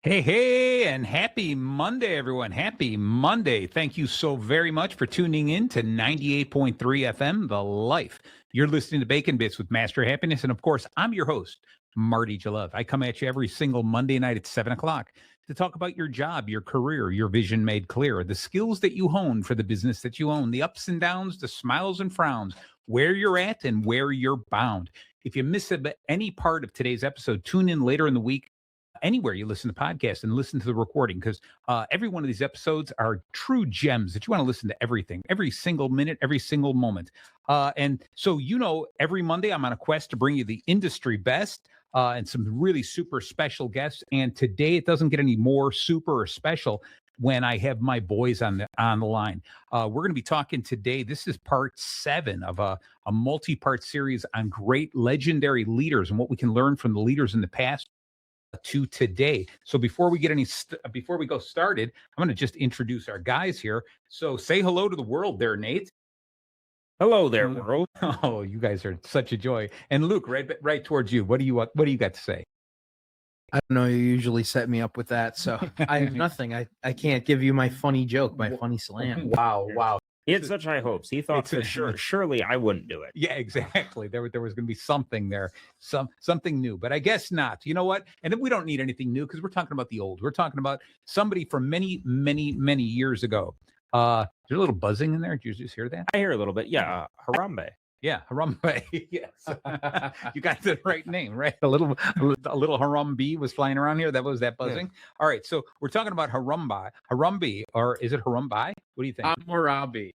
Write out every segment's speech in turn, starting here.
Hey, and happy Monday, everyone. Happy Monday. Thank you so very much for tuning in to 98.3 FM, The Life. You're listening to Bacon Bits with Master Happiness. And of course, I'm your host, Marty Jalove. I come at you every single Monday night at 7 o'clock to talk about your job, your career, your vision made clear, the skills that you hone for the business that you own, the ups and downs, the smiles and frowns, where you're at and where you're bound. If you miss any part of today's episode, tune in later in the week anywhere you listen to podcasts and listen to the recording, because every one of these episodes are true gems that you want to listen to everything, every single minute, every single moment. And so, every Monday I'm on a quest to bring you the industry best and some really super special guests. And today it doesn't get any more super or special when I have my boys on the line. We're going to be talking today. This is part 7 of a multi-part series on great legendary leaders and what we can learn from the leaders in the past to today. So before we get before we go started, I'm going to just introduce our guys here. So say hello to the world there, Nate. Hello there, world. Oh, you guys are such a joy. And Luke, right towards you. What do you got to say? I don't know. You usually set me up with that, so I have nothing. I can't give you my funny joke, my funny slam. Wow. He had such high hopes. He thought for sure, surely I wouldn't do it. Yeah, exactly. There was going to be something there, something new, but I guess not. You know what? And we don't need anything new because we're talking about the old. We're talking about somebody from many, many, many years ago. There's a little buzzing in there. Did you just hear that? I hear a little bit. Yeah, Harambe. Yeah, Harambe. Yes, you got the right name, right? A little Harambe was flying around here. That was that buzzing. Yeah. All right, so we're talking about Harambe, or is it Harambe? What do you think? Hammurabi.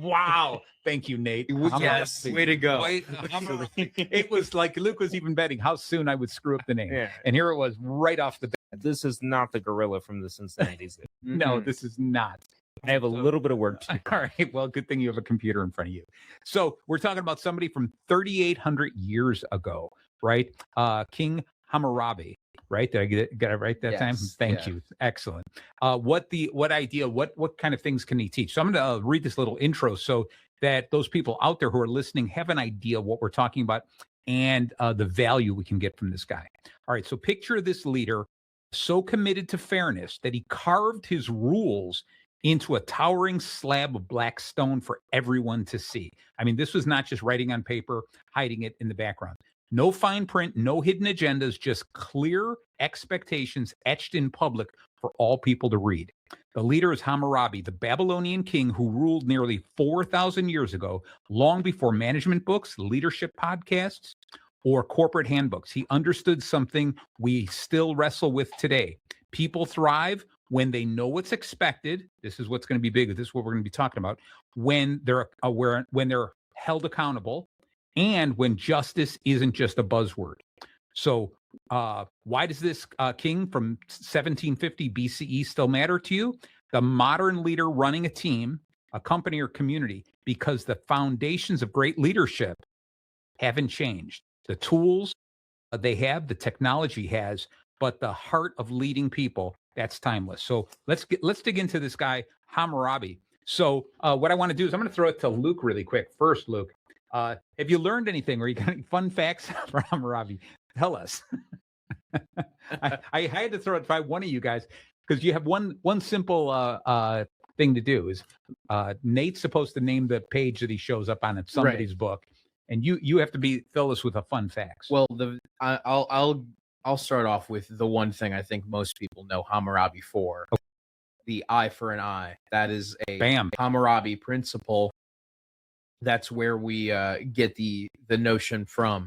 Wow, thank you, Nate. Yes, way to go. It was like Luke was even betting how soon I would screw up the name, and here it was right off the bat. This is not the gorilla from the Cincinnati. No, this is not. I have a little bit of work to do. All right. Well, good thing you have a computer in front of you. So we're talking about somebody from 3,800 years ago, right? King Hammurabi, right? Did I get it right that time? Thank you. Excellent. What kind of things can he teach? So I'm going to read this little intro so that those people out there who are listening have an idea what we're talking about and the value we can get from this guy. All right. So picture this leader so committed to fairness that he carved his rules into a towering slab of black stone for everyone to see. I mean, this was not just writing on paper, hiding it in the background. No fine print, no hidden agendas, just clear expectations etched in public for all people to read. The leader is Hammurabi, the Babylonian king who ruled nearly 4,000 years ago, long before management books, leadership podcasts, or corporate handbooks. He understood something we still wrestle with today. People thrive when they know what's expected. This is what's going to be big. This is what we're going to be talking about. When they're aware, when they're held accountable, and when justice isn't just a buzzword. So why does this king from 1750 BCE still matter to you? The modern leader running a team, a company, or community, because the foundations of great leadership haven't changed. The tools they have, the technology has, but the heart of leading people, that's timeless. So let's dig into this guy, Hammurabi. So what I want to do is I'm going to throw it to Luke really quick. First, Luke, have you learned anything, or you got any fun facts for Hammurabi? Tell us. I had to throw it by one of you guys because you have one simple thing to do is Nate's supposed to name the page that he shows up on in somebody's book, and you have to fill us with a fun facts. Well, I'll start off with the one thing I think most people know Hammurabi for. Okay. The eye for an eye. That is a Hammurabi principle. That's where we get the notion from.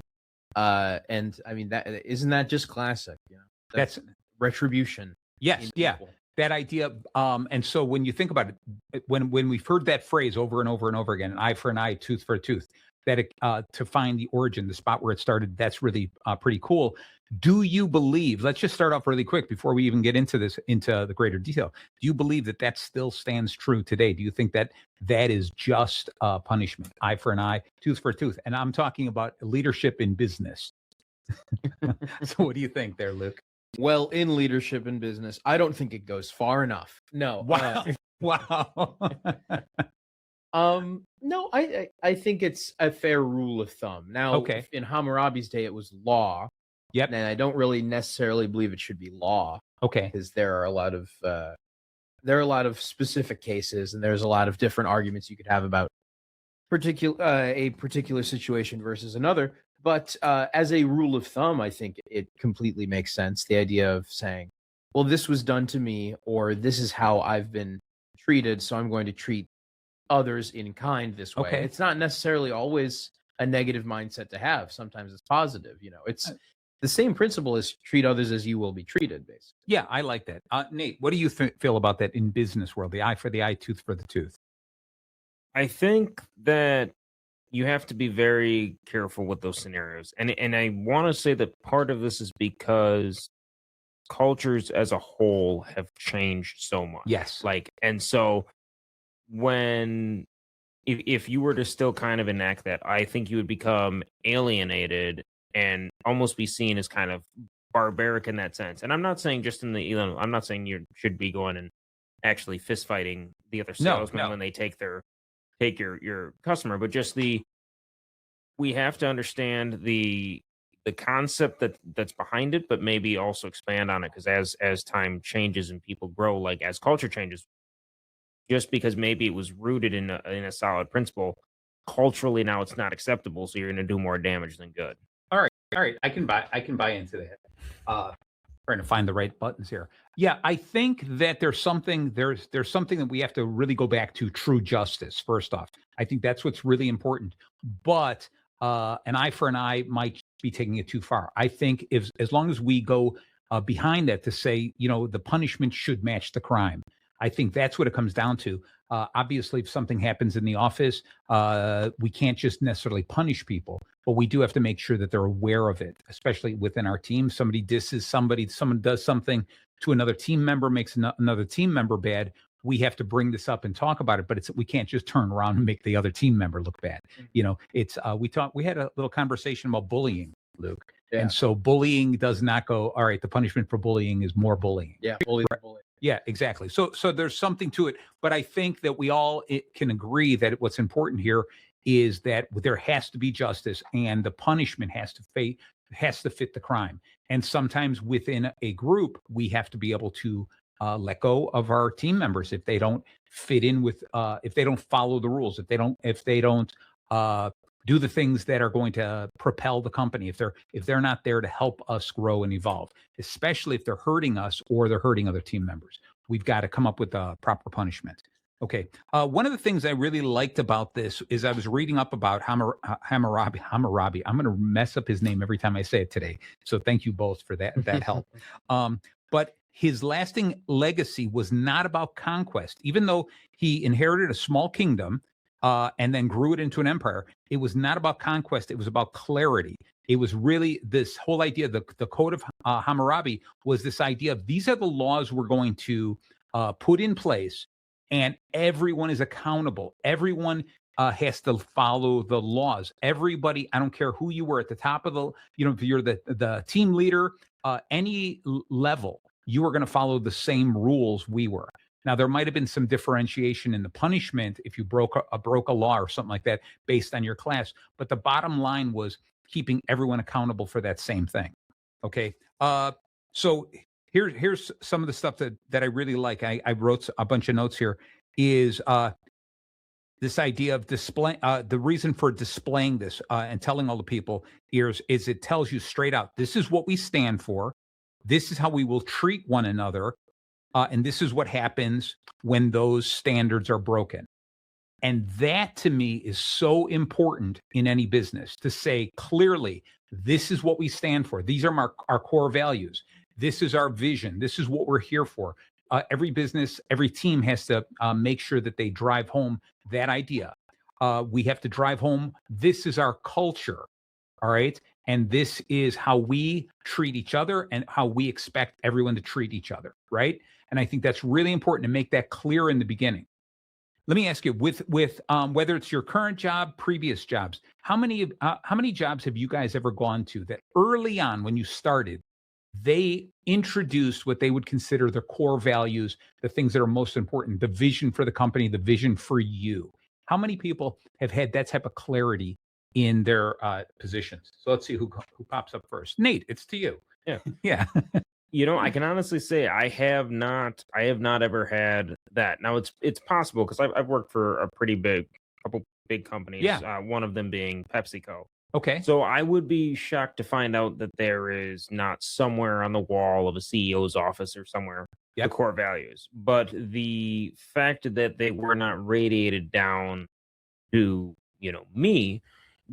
And I mean, that isn't that just classic? You know, that's retribution. Yes, yeah. People. That idea. And so when you think about it, when we've heard that phrase over and over and over again, an eye for an eye, tooth for a tooth, that to find the origin, the spot where it started, that's really pretty cool. Do you believe, let's just start off really quick before we even get into the greater detail. Do you believe that still stands true today? Do you think that is just punishment, eye for an eye, tooth for a tooth? And I'm talking about leadership in business. So what do you think there, Luke? Well, in leadership and business, I don't think it goes far enough. No. Wow. Wow. No, I think it's a fair rule of thumb. Now, in Hammurabi's day, it was law. Yep. And I don't really necessarily believe it should be law. Okay. Because there are a lot of specific cases, and there's a lot of different arguments you could have about a particular situation versus another. But as a rule of thumb, I think it completely makes sense. The idea of saying, well, this was done to me, or this is how I've been treated, so I'm going to treat others in kind this way. Okay. It's not necessarily always a negative mindset to have. Sometimes it's positive. It's the same principle as treat others as you will be treated, basically. Yeah, I like that. Nate, what do you feel about that in business world? The eye for the eye, tooth for the tooth. I think that you have to be very careful with those scenarios. And I want to say that part of this is because cultures as a whole have changed so much. Yes. And so if you were to still kind of enact that, I think you would become alienated and almost be seen as kind of barbaric in that sense. And I'm not saying just in I'm not saying you should be going and actually fist fighting the other salesman when they take your customer, but just we have to understand the concept that's behind it, but maybe also expand on it, because as time changes and people grow, as culture changes, just because maybe it was rooted in a solid principle, culturally now it's not acceptable, so you're going to do more damage than good. All right, I can buy into that. Trying to find the right buttons here. Yeah, I think that there's something that we have to really go back to: true justice. First off, I think that's what's really important. But an eye for an eye might be taking it too far. I think as long as we go behind that to say, the punishment should match the crime. I think that's what it comes down to. Obviously, if something happens in the office, we can't just necessarily punish people, but we do have to make sure that they're aware of it, especially within our team. Somebody disses somebody, someone does something to another team member, makes another team member bad. We have to bring this up and talk about it, but we can't just turn around and make the other team member look bad. We had a little conversation about bullying, Luke. Yeah. And so bullying does not go, all right, the punishment for bullying is more bullying. Yeah, bullying. Yeah, exactly. So there's something to it, but I think that we all can agree that what's important here is that there has to be justice, and the punishment has to fit the crime. And sometimes within a group, we have to be able to let go of our team members if they don't fit in with, if they don't follow the rules, if they don't do the things that are going to propel the company, if they're not there to help us grow and evolve, especially if they're hurting us or they're hurting other team members. We've got to come up with a proper punishment. Okay. One of the things I really liked about this is I was reading up about Hammurabi. I'm going to mess up his name every time I say it today. So thank you both for that help. But his lasting legacy was not about conquest. Even though he inherited a small kingdom and then grew it into an empire, it was not about conquest. It was about clarity. It was really this whole idea, the Code of Hammurabi was this idea of these are the laws we're going to put in place, and everyone is accountable. Everyone has to follow the laws. Everybody, I don't care who you were at the top of if you're the team leader, any level, you were going to follow the same rules we were. Now, there might have been some differentiation in the punishment if you broke a law or something like that based on your class. But the bottom line was keeping everyone accountable for that same thing. Okay. So here's some of the stuff that I really like. I wrote a bunch of notes here is this idea of display. The reason for displaying this and telling all the people is it tells you straight out, this is what we stand for. This is how we will treat one another. And this is what happens when those standards are broken. And that to me is so important in any business, to say clearly, this is what we stand for. These are our core values. This is our vision. This is what we're here for. Every business, every team has to make sure that they drive home that idea. We have to drive home, this is our culture. All right. And this is how we treat each other and how we expect everyone to treat each other. Right. And I think that's really important to make that clear in the beginning. Let me ask you, with whether it's your current job, previous jobs, how many jobs have you guys ever gone to that early on when you started, they introduced what they would consider the core values, the things that are most important, the vision for the company, the vision for you? How many people have had that type of clarity in their positions? So let's see who pops up first. Nate, it's to you. Yeah. Yeah. I can honestly say I have not ever had that. Now it's possible because I've worked for a couple big companies. Yeah. One of them being PepsiCo. Okay. So I would be shocked to find out that there is not somewhere on the wall of a CEO's office or somewhere the core values. But the fact that they were not radiated down to, me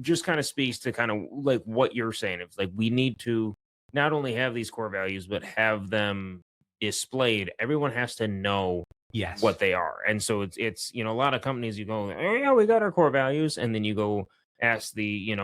just kind of speaks to kind of like what you're saying. It's like we need to not only have these core values, but have them displayed. Everyone has to know what they are. And so it's a lot of companies you go, oh yeah, we got our core values. And then you go ask the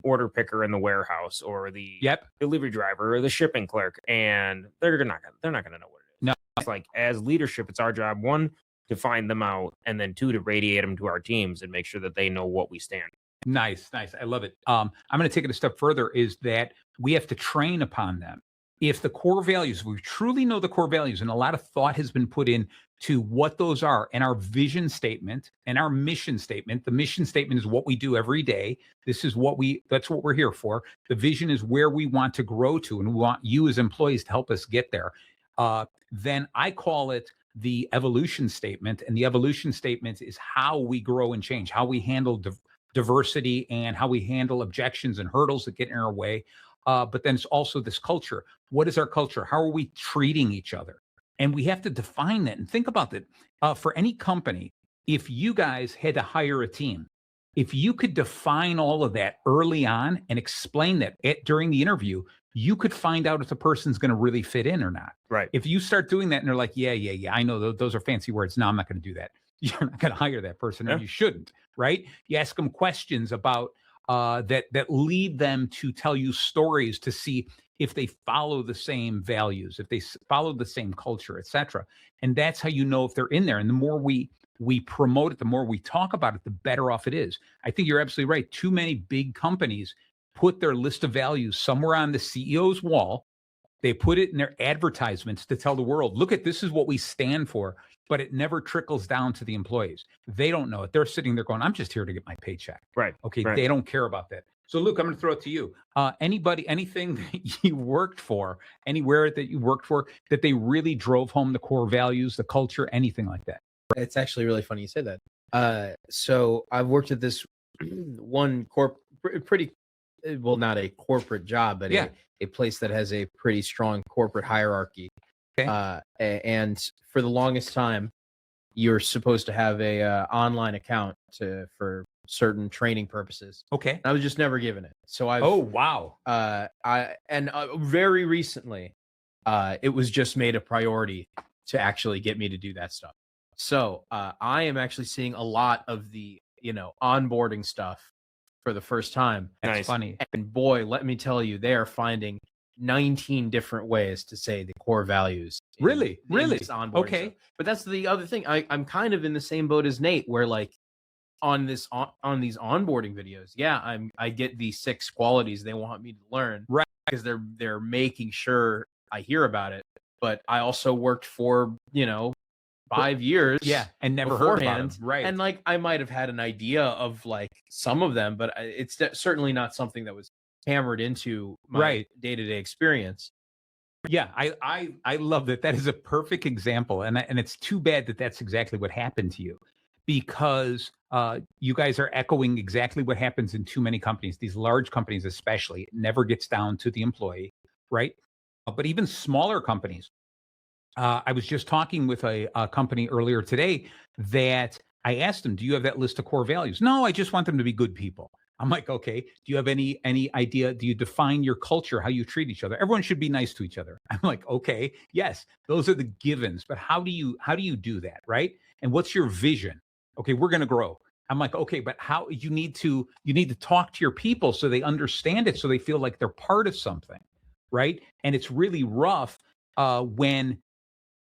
order picker in the warehouse or the delivery driver or the shipping clerk, and they're not gonna know what it is. No. It's like, as leadership, it's our job, one, to find them out, and then two, to radiate them to our teams and make sure that they know what we stand for. Nice. I love it. I'm going to take it a step further, is that we have to train upon them. If the core values, we truly know the core values, and a lot of thought has been put in to what those are, and our vision statement and our mission statement. The mission statement is what we do every day. That's what we're here for. The vision is where we want to grow to, and we want you as employees to help us get there. Then I call it the evolution statement, and the evolution statement is how we grow and change, how we handle diversity, and how we handle objections and hurdles that get in our way. But then it's also this culture. What is our culture? How are we treating each other? And we have to define that and think about that. For any company, if you guys had to hire a team, if you could define all of that early on and explain that during the interview, you could find out if the person's going to really fit in or not. Right. If you start doing that and they're like, yeah, I know those are fancy words. No, I'm not going to do that. You're not going to hire that person, or you shouldn't, right? You ask them questions about that lead them to tell you stories to see if they follow the same values, if they follow the same culture, etc. And that's how you know if they're in there. And the more we promote it, the more we talk about it, the better off it is. I think you're absolutely right. Too many big companies put their list of values somewhere on the CEO's wall. They put it in their advertisements to tell the world, look at, this is what we stand for, but it never trickles down to the employees. They don't know it. They're sitting there going, I'm just here to get my paycheck. Right. Okay. Right. They don't care about that. So Luke, I'm going to throw it to you. Anything that you worked for, anywhere that you worked for, that they really drove home the core values, the culture, anything like that? It's actually really funny you say that. So I've worked at this one pretty, well, not a corporate job, but a place that has a pretty strong corporate hierarchy. Okay. And for the longest time, you're supposed to have a online account for certain training purposes. Okay. I was just never given it. So very recently, it was just made a priority to actually get me to do that stuff. So I am actually seeing a lot of the onboarding stuff for the first time. That's funny. And boy, let me tell you, they are finding 19 different ways to say the core values. Really? Okay. Stuff. But that's the other thing. I'm kind of in the same boat as Nate, where like on these onboarding videos, I get these 6 qualities they want me to learn, right? Because they're making sure I hear about it. But I also worked for 5 years, and never heard about them, right? And like I might have had an idea of like some of them, but it's certainly not something that was hammered into my day-to-day experience. Yeah, I love that. That is a perfect example, and it's too bad that that's exactly what happened to you, because you guys are echoing exactly what happens in too many companies. These large companies, especially, it never gets down to the employee, right? But even smaller companies. I was just talking with a company earlier today that I asked them, "Do you have that list of core values?" "No, I just want them to be good people." I'm like, "Okay. Do you have any idea? Do you define your culture, how you treat each other? Everyone should be nice to each other." I'm like, "Okay, yes, those are the givens, but how do you do that, right? And what's your vision?" "Okay, we're going to grow." I'm like, "Okay, but how you need to talk to your people so they understand it, so they feel like they're part of something, right?" And it's really rough when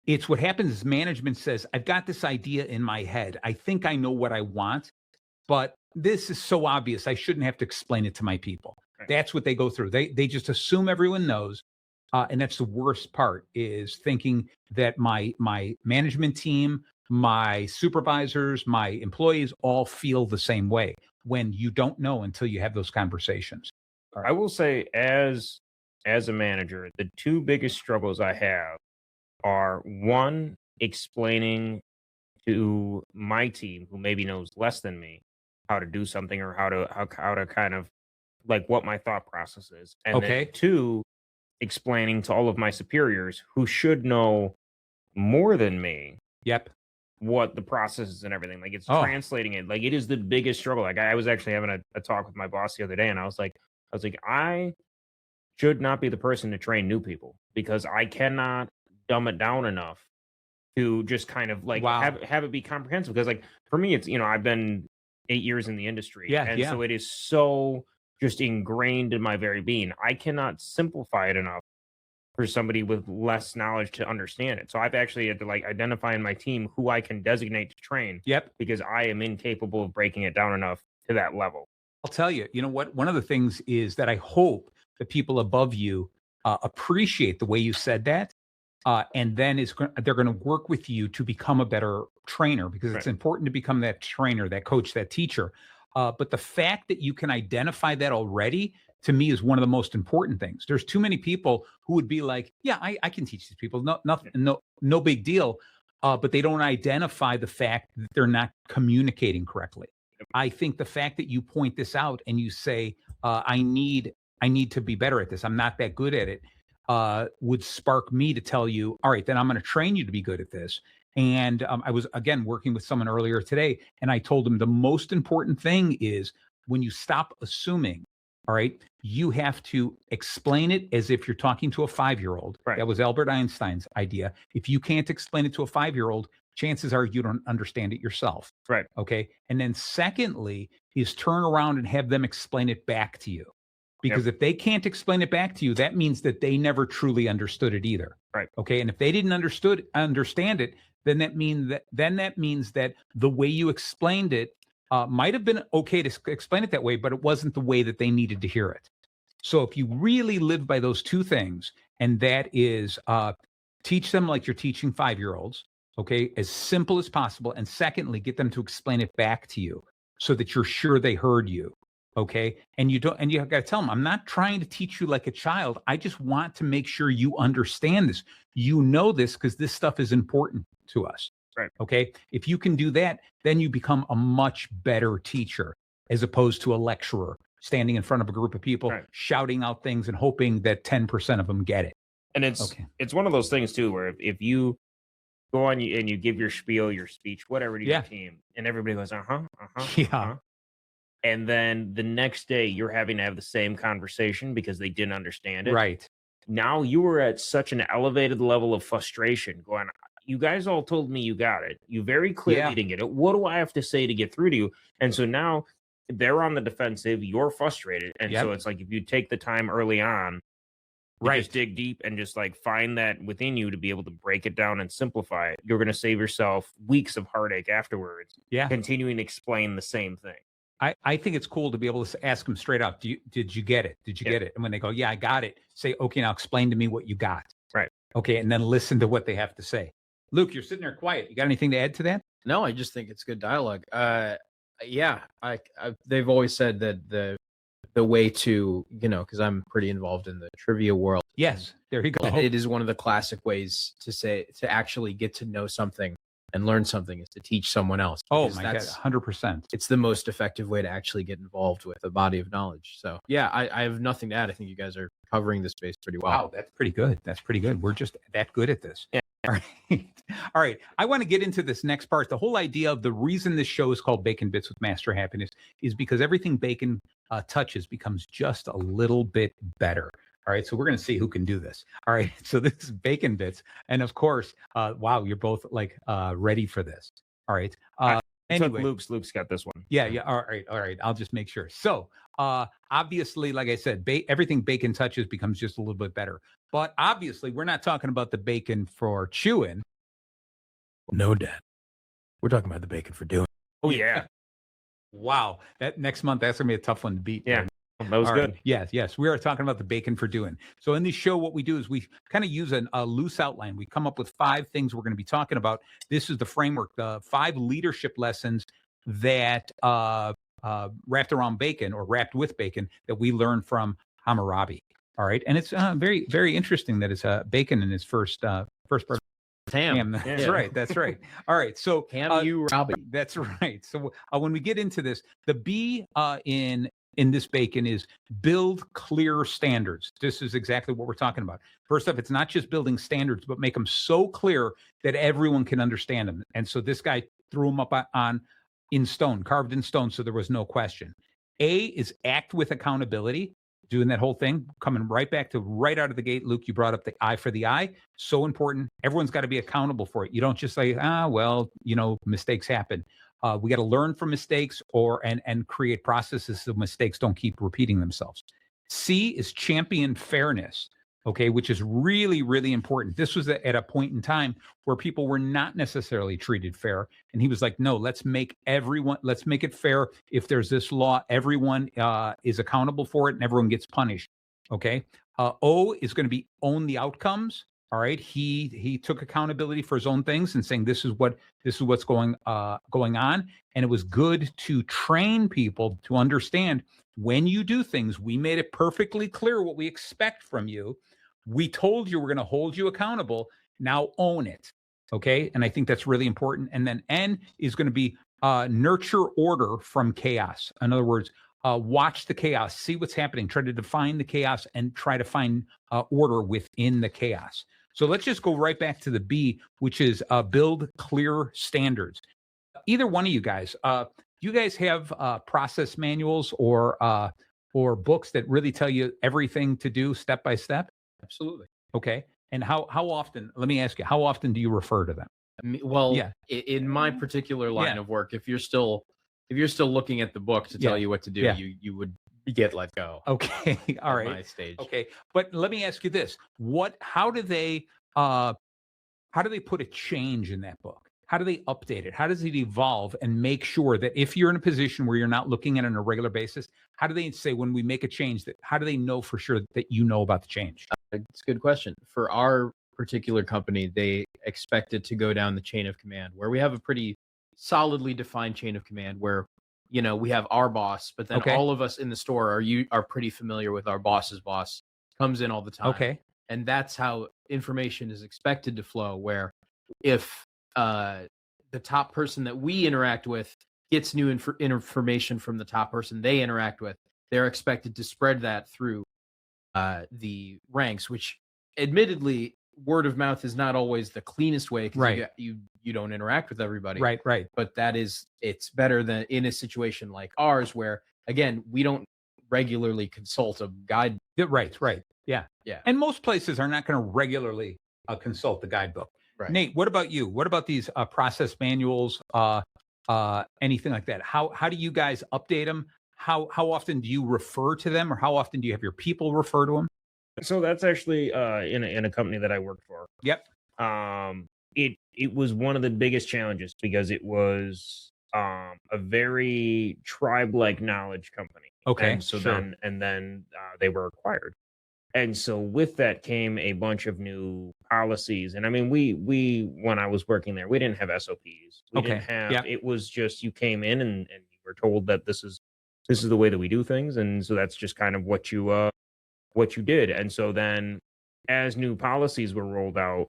it's what happens is management says, "I've got this idea in my head. I think I know what I want, but this is so obvious. I shouldn't have to explain it to my people." Right. That's what they go through. They just assume everyone knows. And that's the worst part, is thinking that my management team, my supervisors, my employees all feel the same way, when you don't know until you have those conversations. I will say, as as a manager, the two biggest struggles I have are one, explaining to my team who maybe knows less than me how to do something or how to kind of like what my thought process is. And then two, explaining to all of my superiors who should know more than me. Yep. What the process is and everything. Like it's translating it. Like it is the biggest struggle. Like I was actually having a talk with my boss the other day, and I was like, I should not be the person to train new people because I cannot dumb it down enough to just kind of like have it be comprehensive. Because like for me, it's I've been 8 years in the industry. So it is so just ingrained in my very being. I cannot simplify it enough for somebody with less knowledge to understand it. So I've actually had to like identify in my team who I can designate to train. Yep. Because I am incapable of breaking it down enough to that level. I'll tell you, you know what? One of the things is that I hope the people above you appreciate the way you said that. And then they're going to work with you to become a better trainer because it's important to become that trainer, that coach, that teacher. But the fact that you can identify that already, to me, is one of the most important things. There's too many people who would be like, yeah, I can teach these people. No big deal. But they don't identify the fact that they're not communicating correctly. I think the fact that you point this out and you say, I need to be better at this. I'm not that good at it. Would spark me to tell you, all right, then I'm going to train you to be good at this. And I was, again, working with someone earlier today, and I told him the most important thing is when you stop assuming, all right, you have to explain it as if you're talking to a 5-year-old. Right. That was Albert Einstein's idea. If you can't explain it to a 5-year-old, chances are you don't understand it yourself. Right. Okay. And then secondly is turn around and have them explain it back to you. Because if they can't explain it back to you, that means that they never truly understood it either. Right. Okay. And if they didn't understand it, then that means that the way you explained it might have been okay to explain it that way, but it wasn't the way that they needed to hear it. So if you really live by those two things, and that is teach them like you're teaching 5-year-olds, okay, as simple as possible. And secondly, get them to explain it back to you so that you're sure they heard you. Okay. And you got to tell them, I'm not trying to teach you like a child. I just want to make sure you understand this. You know this because this stuff is important to us. Right. Okay. If you can do that, then you become a much better teacher as opposed to a lecturer standing in front of a group of people, shouting out things and hoping that 10% of them get it. And it's one of those things too, where if you go on and you give your spiel, your speech, whatever to your team, and everybody goes, and then the next day you're having to have the same conversation because they didn't understand it. Right. Now you were at such an elevated level of frustration going, you guys all told me you got it. You very clearly didn't get it. What do I have to say to get through to you? And so now they're on the defensive. You're frustrated. And so it's like, if you take the time early on, just dig deep and just like find that within you to be able to break it down and simplify it, you're going to save yourself weeks of heartache afterwards. Yeah. Continuing to explain the same thing. I think it's cool to be able to ask them straight up. Did you get it? Did you get it? And when they go, yeah, I got it. Say, okay, now explain to me what you got. Right. Okay. And then listen to what they have to say. Luke, you're sitting there quiet. You got anything to add to that? No, I just think it's good dialogue. They've always said that the way to, because I'm pretty involved in the trivia world. Yes. There you go. It is one of the classic ways to actually get to know something and learn something is to teach someone else. Oh my God, 100%. It's the most effective way to actually get involved with a body of knowledge. So yeah, I have nothing to add. I think you guys are covering the space pretty well. Wow, that's pretty good. That's pretty good. We're just that good at this. Yeah. All right. All right. I want to get into this next part. The whole idea of the reason this show is called Bacon Bits with Master Happiness is because everything bacon touches becomes just a little bit better. All right, so we're going to see who can do this. All right, so this is Bacon Bits. And of course, wow, you're both like ready for this. All right. Anyway, Luke's got this one. Yeah. All right. I'll just make sure. So obviously, like I said, everything bacon touches becomes just a little bit better. But obviously, we're not talking about the bacon for chewing. No, Dad. We're talking about the bacon for doing. Oh, yeah. Wow. That next month, that's going to be a tough one to beat. Yeah. That was good. Right. Yes. We are talking about the bacon for doing. So in this show, what we do is we kind of use a loose outline. We come up with 5 things we're going to be talking about. This is the framework, the 5 leadership lessons that wrapped around bacon or wrapped with bacon that we learned from Hammurabi. All right, and it's very, very interesting that it's bacon in his first part. Ham. That's right. That's right. All right. So Hammurabi. That's right. So when we get into this, the B in this bacon is build clear standards. This is exactly what we're talking about. First off, it's not just building standards, but make them so clear that everyone can understand them. And so this guy threw them up in stone, carved in stone, so there was no question. A is act with accountability. Doing that whole thing, coming right back to right out of the gate. Luke, you brought up the eye for the eye. So important. Everyone's got to be accountable for it. You don't just say, well, mistakes happen. We got to learn from mistakes and create processes so mistakes don't keep repeating themselves. C is champion fairness, okay, which is really, really important. This was at a point in time where people were not necessarily treated fair. And he was like, no, let's make it fair. If there's this law, everyone is accountable for it and everyone gets punished, okay? O is going to be own the outcomes. All right. He took accountability for his own things and saying this is what's going on. And it was good to train people to understand when you do things, we made it perfectly clear what we expect from you. We told you we're going to hold you accountable. Now own it. Okay. And I think that's really important. And then N is going to be nurture order from chaos. In other words, watch the chaos, see what's happening, try to define the chaos and try to find order within the chaos. So let's just go right back to the B, which is build clear standards. Either one of you guys, you guys have process manuals or books that really tell you everything to do step by step? Absolutely. Okay. And how often, let me ask you, how often do you refer to them? Well, in my particular line of work, if you're still looking at the book to tell you what to do, you would get let go. Okay. All right. My stage. Okay. But let me ask you this. How do they put a change in that book? How do they update it? How does it evolve and make sure that if you're in a position where you're not looking at it on a regular basis, how do they say when we make a change how do they know for sure that you know about the change? It's a good question. For our particular company, they expect it to go down the chain of command where we have a pretty solidly defined chain of command where, we have our boss, but then all of us in the store are pretty familiar with our boss's boss, comes in all the time. Okay. And that's how information is expected to flow, where if the top person that we interact with gets new information from the top person they interact with, they're expected to spread that through the ranks, which admittedly word of mouth is not always the cleanest way because you don't interact with everybody. Right. But it's better than in a situation like ours where, again, we don't regularly consult a guide. Right. Yeah. And most places are not going to regularly consult the guidebook. Right. Nate, what about you? What about these process manuals, anything like that? How do you guys update them? How often do you refer to them, or how often do you have your people refer to them? So that's actually in a company that I worked for. Yep. It was one of the biggest challenges because it was a very tribe-like knowledge company. Okay. And so then they were acquired. And so with that came a bunch of new policies. And I mean, we when I was working there, we didn't have SOPs. We didn't have, it was just, you came in and you were told that this is the way that we do things. And so that's just kind of what you did. And so then as new policies were rolled out,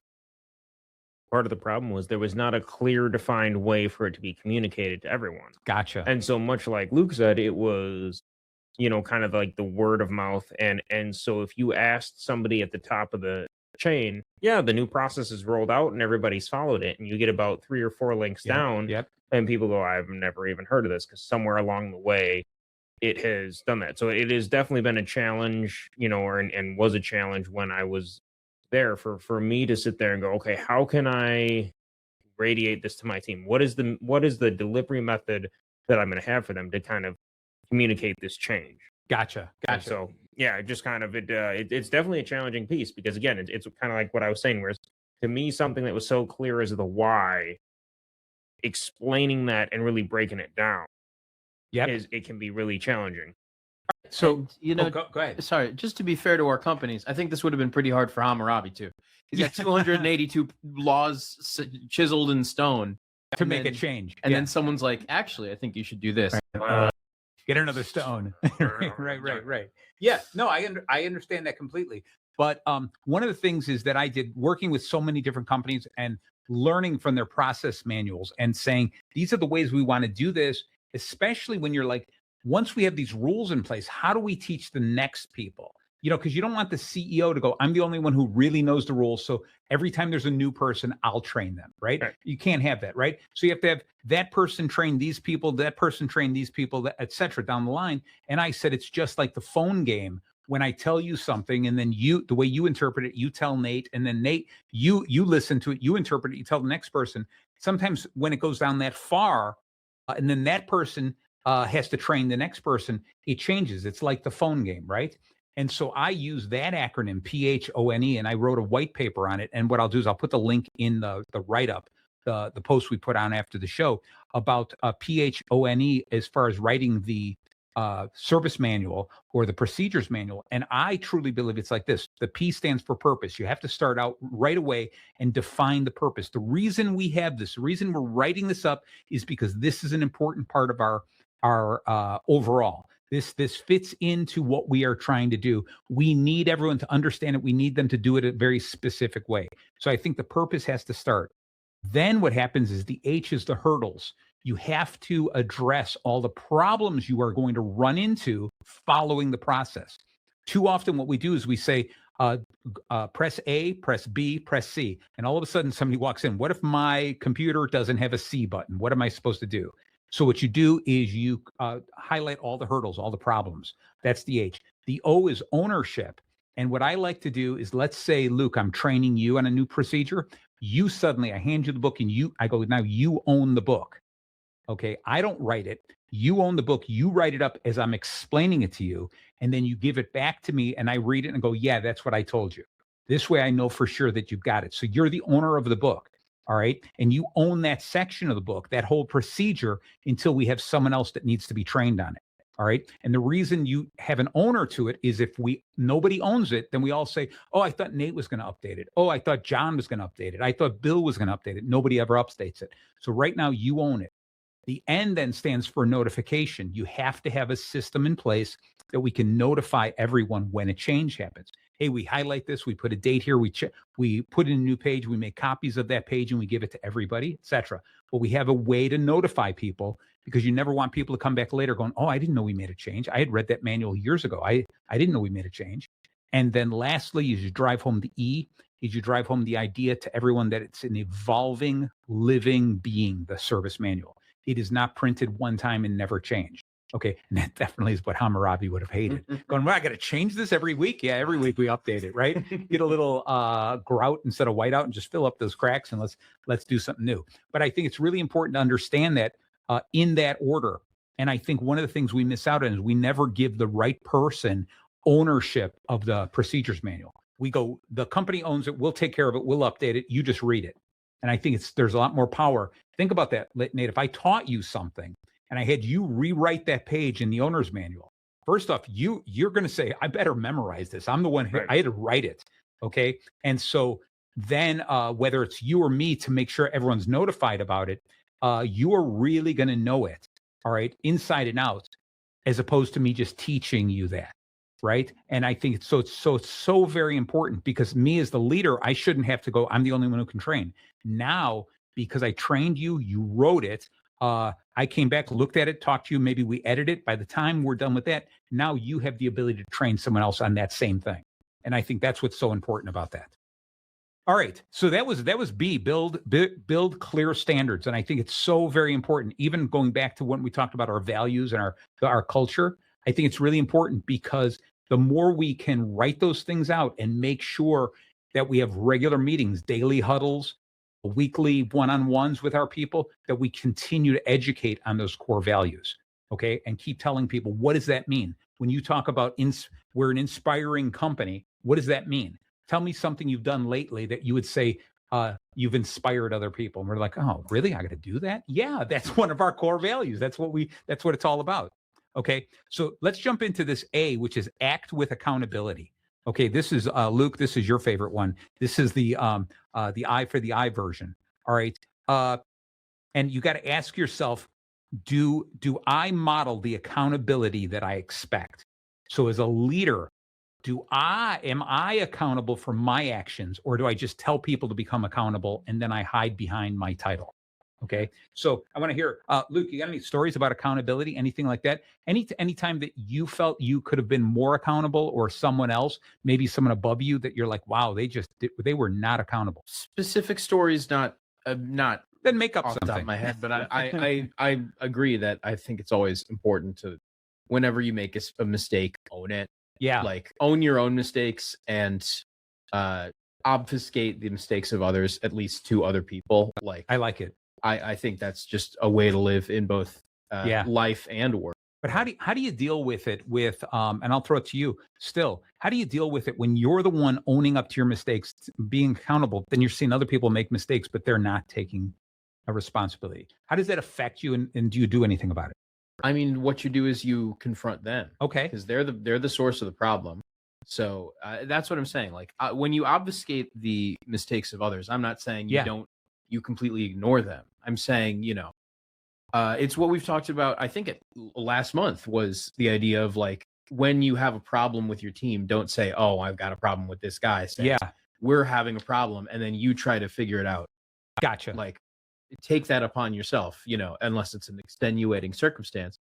part of the problem was there was not a clear defined way for it to be communicated to everyone. Gotcha. And so much like Luke said, it was, kind of like the word of mouth. And so if you asked somebody at the top of the chain, the new process is rolled out and everybody's followed it. And you get about 3 or 4 links down and people go, I've never even heard of this, because somewhere along the way it has done that. So it has definitely been a challenge, and was a challenge when I was there for me to sit there and go, okay, how can I radiate this to my team? What is the delivery method that I'm going to have for them to kind of communicate this change? Gotcha. And so just kind of it's definitely a challenging piece, because again, it's kind of like what I was saying, whereas to me, something that was so clear as the why, explaining that and really breaking it down, it can be really challenging. So, go ahead. Sorry, just to be fair to our companies, I think this would have been pretty hard for Hammurabi too. He's got 282 laws chiseled in stone to make a change. And then someone's like, actually, I think you should do this. Get another stone. Right. Yeah, no, I understand that completely. But one of the things is that I did working with so many different companies and learning from their process manuals and saying, these are the ways we want to do this, especially when you're like, once we have these rules in place, how do we teach the next people? Because you don't want the CEO to go, I'm the only one who really knows the rules. So every time there's a new person, I'll train them, right? You can't have that, right? So you have to have that person train these people, that person train these people, et cetera, down the line. And I said, it's just like the phone game. When I tell you something and then the way you interpret it, you tell Nate, and then Nate, you listen to it, you interpret it, you tell the next person. Sometimes when it goes down that far, and then that person has to train the next person, it changes. It's like the phone game, right? And so I use that acronym, PHONE, and I wrote a white paper on it. And what I'll do is I'll put the link in the write-up, the post we put on after the show about PHONE as far as writing the service manual or the procedures manual. And I truly believe it's like this. The P stands for purpose. You have to start out right away and define the purpose. The reason we have this, the reason we're writing this up is because this is an important part of our overall. This fits into what we are trying to do. We need everyone to understand it. We need them to do it a very specific way. So I think the purpose has to start. Then what happens is the H is the hurdles. You have to address all the problems you are going to run into following the process. Too often what we do is we say, press A, press B, press C. And all of a sudden somebody walks in. What if my computer doesn't have a C button? What am I supposed to do? So what you do is you highlight all the hurdles, all the problems. That's the H. The O is ownership. And what I like to do is, let's say, Luke, I'm training you on a new procedure. I hand you the book and I go, now you own the book. Okay, I don't write it. You own the book. You write it up as I'm explaining it to you. And then you give it back to me and I read it and go, yeah, that's what I told you. This way I know for sure that you've got it. So you're the owner of the book. All right. And you own that section of the book, that whole procedure, until we have someone else that needs to be trained on it. All right. And the reason you have an owner to it is if nobody owns it, then we all say, oh, I thought Nate was going to update it. Oh, I thought John was going to update it. I thought Bill was going to update it. Nobody ever updates it. So right now you own it. The N then stands for notification. You have to have a system in place that we can notify everyone when a change happens. Hey, we highlight this, we put a date here, we put in a new page, we make copies of that page and we give it to everybody, etc. But we have a way to notify people, because you never want people to come back later going, oh, I didn't know we made a change. I had read that manual years ago. I didn't know we made a change. And then lastly, is you drive home the E, is you drive home the idea to everyone that it's an evolving, living being, the service manual. It is not printed one time and never changed. Okay, and that definitely is what Hammurabi would have hated. Going, well, I got to change this every week. Yeah, every week we update it, right? Get a little grout instead of whiteout and just fill up those cracks and let's do something new. But I think it's really important to understand that in that order. And I think one of the things we miss out on is we never give the right person ownership of the procedures manual. We go, the company owns it, we'll take care of it, we'll update it, you just read it. And I think there's a lot more power. Think about that, Nate. If I taught you something and I had you rewrite that page in the owner's manual, first off, you're going to say, I better memorize this. I'm the one who I had to write it. Okay. And so then whether it's you or me, to make sure everyone's notified about it, you are really going to know it. All right. Inside and out, as opposed to me just teaching you that. Right. And I think it's so very important, because me as the leader, I shouldn't have to go, I'm the only one who can train. Now, because I trained you, you wrote it. I came back, looked at it, talked to you. Maybe we edit it. By the time we're done with that, now you have the ability to train someone else on that same thing. And I think that's what's so important about that. All right. So that was B, build clear standards. And I think it's so very important, even going back to when we talked about our values and our culture. I think it's really important, because the more we can write those things out and make sure that we have regular meetings, daily huddles, weekly one-on-ones with our people, that we continue to educate on those core values, okay? And keep telling people, what does that mean? When you talk about we're an inspiring company, what does that mean? Tell me something you've done lately that you would say you've inspired other people. And we're like, oh, really? I got to do that? Yeah, that's one of our core values. That's what it's all about. Okay, so let's jump into this A, which is act with accountability. Okay, this is Luke. This is your favorite one. This is the I for the I version. All right, and you got to ask yourself, do I model the accountability that I expect? So as a leader, am I accountable for my actions, or do I just tell people to become accountable and then I hide behind my title? Okay. So I want to hear, Luke, you got any stories about accountability, anything like that? Any time that you felt you could have been more accountable, or someone else, maybe someone above you, that you're like, wow, they were not accountable. Specific stories, not Then make up off the top something. of my head, but I agree that I think it's always important to, whenever you make a mistake, own it. Yeah. Like, own your own mistakes and obfuscate the mistakes of others, at least to other people. Like, I like it. I think that's just a way to live in both life and work. But how do you deal with it with and I'll throw it to you still. How do you deal with it when you're the one owning up to your mistakes, being accountable, then you're seeing other people make mistakes, but they're not taking a responsibility? How does that affect you, and do you do anything about it? I mean, what you do is you confront them. Okay. Because they're the source of the problem. So that's what I'm saying. Like, when you obfuscate the mistakes of others, I'm not saying you completely ignore them. I'm saying, it's what we've talked about. I think last month was the idea of, like, when you have a problem with your team, don't say, "Oh, I've got a problem with this guy." Say, we're having a problem, and then you try to figure it out. Gotcha. Like, take that upon yourself, unless it's an extenuating circumstance,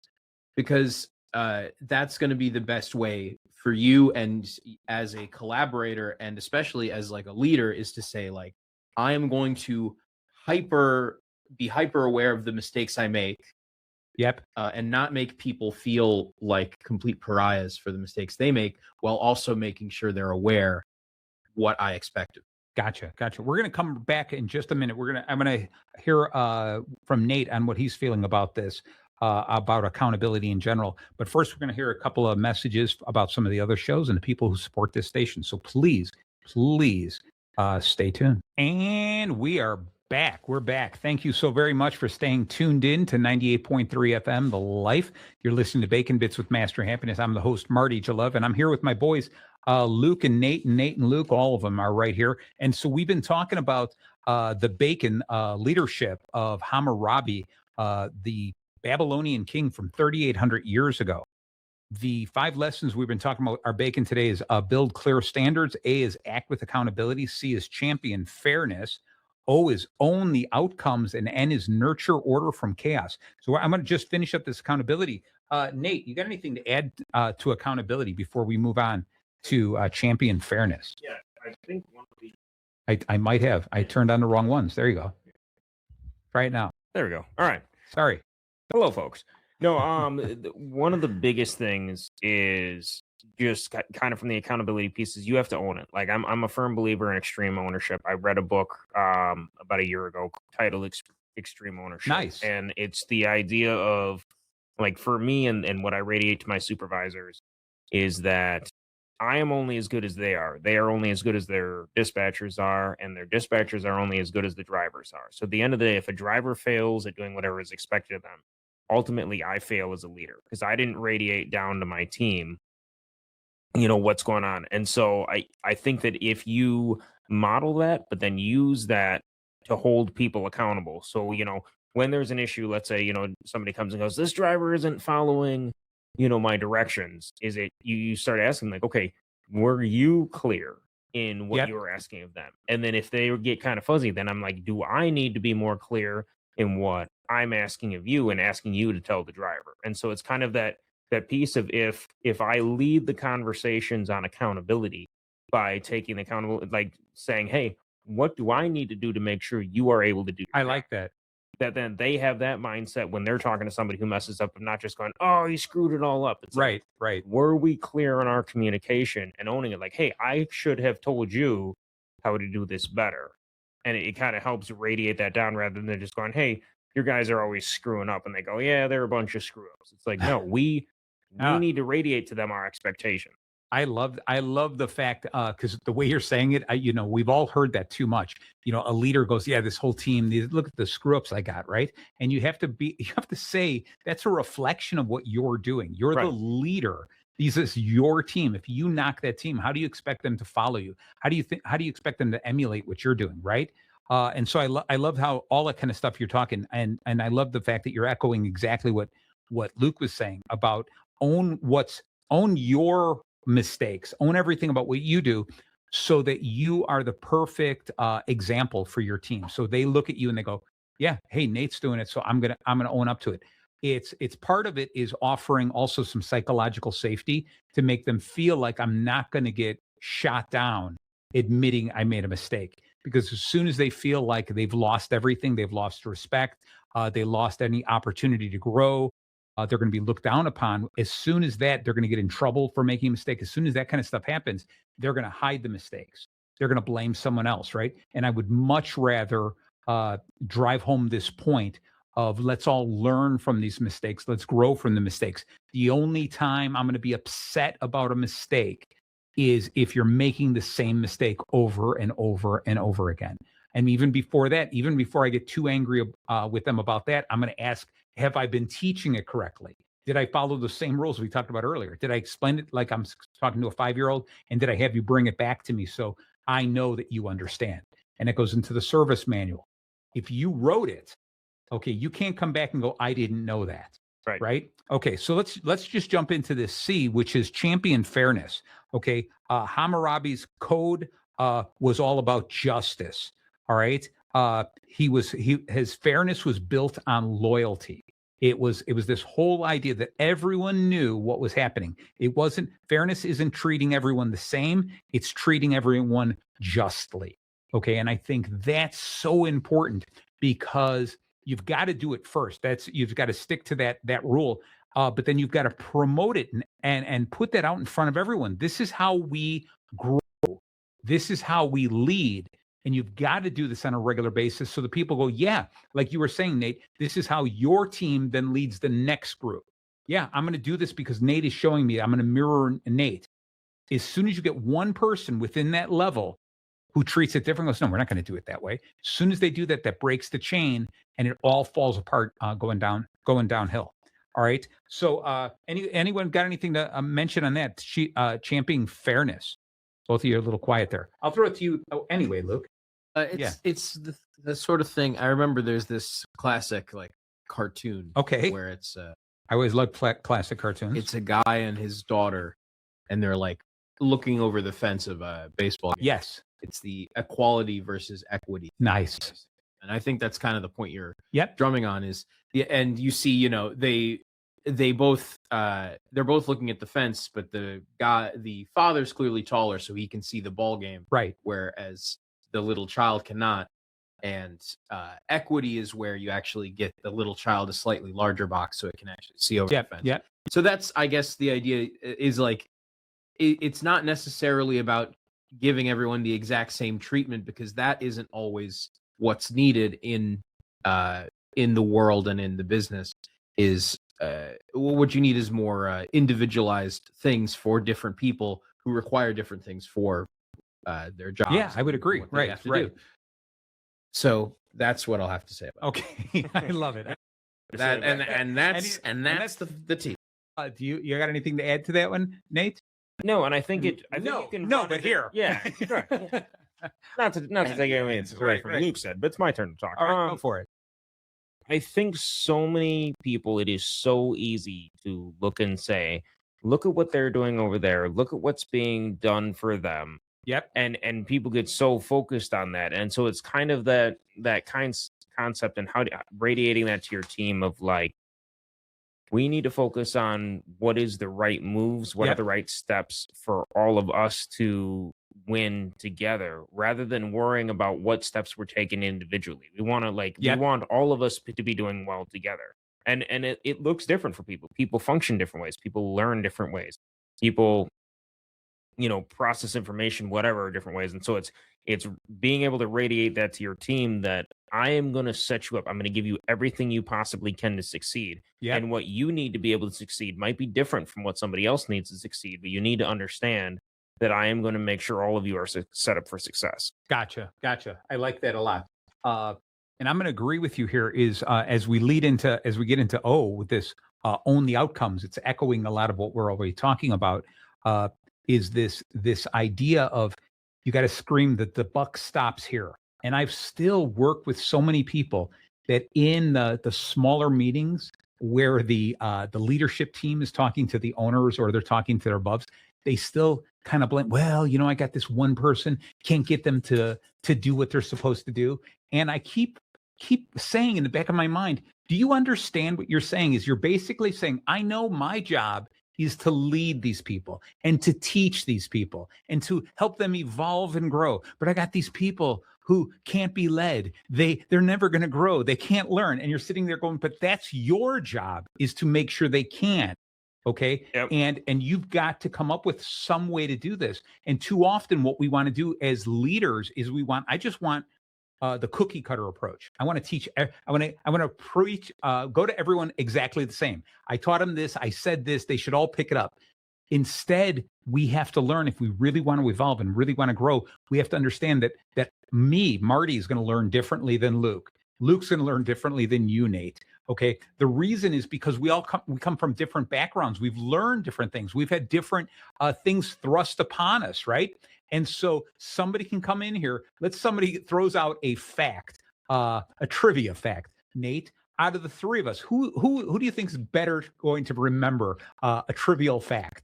because that's going to be the best way for you, and as a collaborator, and especially as, like, a leader, is to say, like, I am going to be hyper aware of the mistakes I make. Yep. And not make people feel like complete pariahs for the mistakes they make, while also making sure they're aware what I expect of them. Gotcha. We're going to come back in just a minute. I'm going to hear from Nate on what he's feeling about this, about accountability in general. But first, we're going to hear a couple of messages about some of the other shows and the people who support this station. So please stay tuned. And we are back. We're back. Thank you so very much for staying tuned in to 98.3 FM, The Life. You're listening to Bacon Bits with Master Happiness. I'm the host, Marty Jalove, and I'm here with my boys, Luke and Nate, and Luke. All of them are right here. And so we've been talking about the Bacon leadership of Hammurabi, the Babylonian king from 3,800 years ago. The 5 lessons we've been talking about are Bacon today is build clear standards. A is act with accountability. C is champion fairness. O is own the outcomes, and N is nurture order from chaos. So I'm going to just finish up this accountability. Nate, you got anything to add to accountability before we move on to champion fairness? Yeah, I think one of the... I might have. I turned on the wrong ones. There you go. Try it now. There we go. All right. Sorry. Hello, folks. No, one of the biggest things is just kind of from the accountability pieces, you have to own it. Like, I'm a firm believer in extreme ownership. I read a book about a year ago titled Extreme Ownership. Nice. And it's the idea of, like, for me and what I radiate to my supervisors is that I am only as good as they are. They are only as good as their dispatchers are, and their dispatchers are only as good as the drivers are. So at the end of the day, if a driver fails at doing whatever is expected of them, ultimately I fail as a leader because I didn't radiate down to my team, what's going on. And so I think that if you model that, but then use that to hold people accountable. So, when there's an issue, let's say, somebody comes and goes, this driver isn't following, my directions. Is it, you start asking, like, okay, were you clear in what you were asking of them? And then if they get kind of fuzzy, then I'm like, do I need to be more clear in what I'm asking of you and asking you to tell the driver? And so it's kind of that piece of if I lead the conversations on accountability by taking accountable, like saying, hey, what do I need to do to make sure you are able to do I like that. That then they have that mindset when they're talking to somebody who messes up, of not just going, oh, he screwed it all up. It's right. Were we clear on our communication and owning it? Like, hey, I should have told you how to do this better. And it kind of helps radiate that down rather than just going, hey, your guys are always screwing up. And they go, yeah, they're a bunch of screw ups. It's like, no, we need to radiate to them our expectation. I love the fact, because the way you're saying it, we've all heard that too much. A leader goes, yeah, this whole team, look at the screw ups I got, right? And you have to say that's a reflection of what you're doing. You're the leader. This is your team. If you knock that team, how do you expect them to follow you? How do you expect them to emulate what you're doing, right? And so I love how all that kind of stuff you're talking, and I love the fact that you're echoing exactly what Luke was saying about own your mistakes, own everything about what you do, so that you are the perfect example for your team. So they look at you and they go, yeah, hey, Nate's doing it, so I'm gonna own up to it. It's part of it is offering also some psychological safety to make them feel like I'm not going to get shot down admitting I made a mistake. Because as soon as they feel like they've lost everything, they've lost respect, they lost any opportunity to grow, they're going to be looked down upon. As soon as that, they're going to get in trouble for making a mistake. As soon as that kind of stuff happens, they're going to hide the mistakes. They're going to blame someone else, right? And I would much rather drive home this point of let's all learn from these mistakes. Let's grow from the mistakes. The only time I'm going to be upset about a mistake is if you're making the same mistake over and over and over again. And even before that, even before I get too angry with them about that, I'm going to ask, have I been teaching it correctly? Did I follow the same rules we talked about earlier? Did I explain it like I'm talking to a 5-year-old? And did I have you bring it back to me so I know that you understand? And it goes into the service manual. If you wrote it, okay, you can't come back and go, I didn't know that. Right. Okay. So let's just jump into this C, which is champion fairness. Okay. Hammurabi's code was all about justice. All right. His fairness was built on loyalty. It was this whole idea that everyone knew what was happening. Fairness isn't treating everyone the same. It's treating everyone justly. Okay. And I think that's so important because you've got to do it first. You've got to stick to that rule. But then you've got to promote it and put that out in front of everyone. This is how we grow. This is how we lead. And you've got to do this on a regular basis so that people go, yeah, like you were saying, Nate, this is how your team then leads the next group. Yeah, I'm going to do this because Nate is showing me. I'm going to mirror Nate. As soon as you get one person within that level who treats it differently, goes, no, we're not going to do it that way. As soon as they do that, that breaks the chain and it all falls apart going downhill. All right. So anyone got anything to mention on that? Championing fairness. Both of you are a little quiet there. I'll throw it to you anyway, Luke. It's the sort of thing. I remember there's this classic like cartoon. Okay. Where it's I always loved classic cartoons. It's a guy and his daughter, and they're like looking over the fence of a baseball game. Yes. It's the equality versus equity. Nice. And I think that's kind of the point you're drumming on is and you see, they both they're both looking at the fence, but the father's clearly taller so he can see the ball game. Right. Whereas the little child cannot. And equity is where you actually get the little child a slightly larger box so it can actually see over the fence. Yeah. So that's, I guess, the idea is like it's not necessarily about giving everyone the exact same treatment because that isn't always what's needed in the world and in the business. Is what you need is more individualized things for different people who require different things for their jobs. Yeah, I would agree. Right. Do. So that's what I'll have to say about it. Okay, I love it. That's the team. Do you got anything to add to that one, Nate? No, and I think you can. No, but here, yeah, sure. Not to take anything away from Luke said, but it's my turn to talk. All right, go for it. I think so many people, it is so easy to look and say, look at what they're doing over there. Look at what's being done for them. Yep. And people get so focused on that. And so it's kind of that concept and how radiating that to your team of like, we need to focus on what is the right moves, what are the right steps for all of us to win together, rather than worrying about what steps we're taking individually. We want to we want all of us to be doing well together. And it looks different for people. People function different ways. People learn different ways. People, process information, whatever, different ways. And so it's being able to radiate that to your team that I am going to set you up. I'm going to give you everything you possibly can to succeed. Yep. And what you need to be able to succeed might be different from what somebody else needs to succeed, but you need to understand that I am going to make sure all of you are set up for success. Gotcha. I like that a lot. And I'm going to agree with you here is as we get into O with this own the outcomes, it's echoing a lot of what we're already talking about, is this idea of you got to scream that the buck stops here. And I've still worked with so many people that in the smaller meetings where the leadership team is talking to the owners or they're talking to their above, they still kind of blame, well, I got this one person, can't get them to do what they're supposed to do. And I keep saying in the back of my mind, do you understand what you're saying? Is you're basically saying, I know my job is to lead these people and to teach these people and to help them evolve and grow. But I got these people who can't be led. They're never going to grow. They can't learn. And you're sitting there going, but that's your job, is to make sure they can. Okay. Yep. And you've got to come up with some way to do this. And too often what we want to do as leaders is I just want the cookie cutter approach. I want to teach. I want to preach. Go to everyone exactly the same. I taught them this. I said this. They should all pick it up. Instead, we have to learn, if we really want to evolve and really want to grow, we have to understand that Marty, is going to learn differently than Luke. Luke's going to learn differently than you, Nate. Okay. The reason is because we come from different backgrounds. We've learned different things. We've had different things thrust upon us, right? And so somebody can come in here. Somebody throws out a fact, a trivia fact. Nate, out of the three of us, who do you think is better going to remember a trivial fact?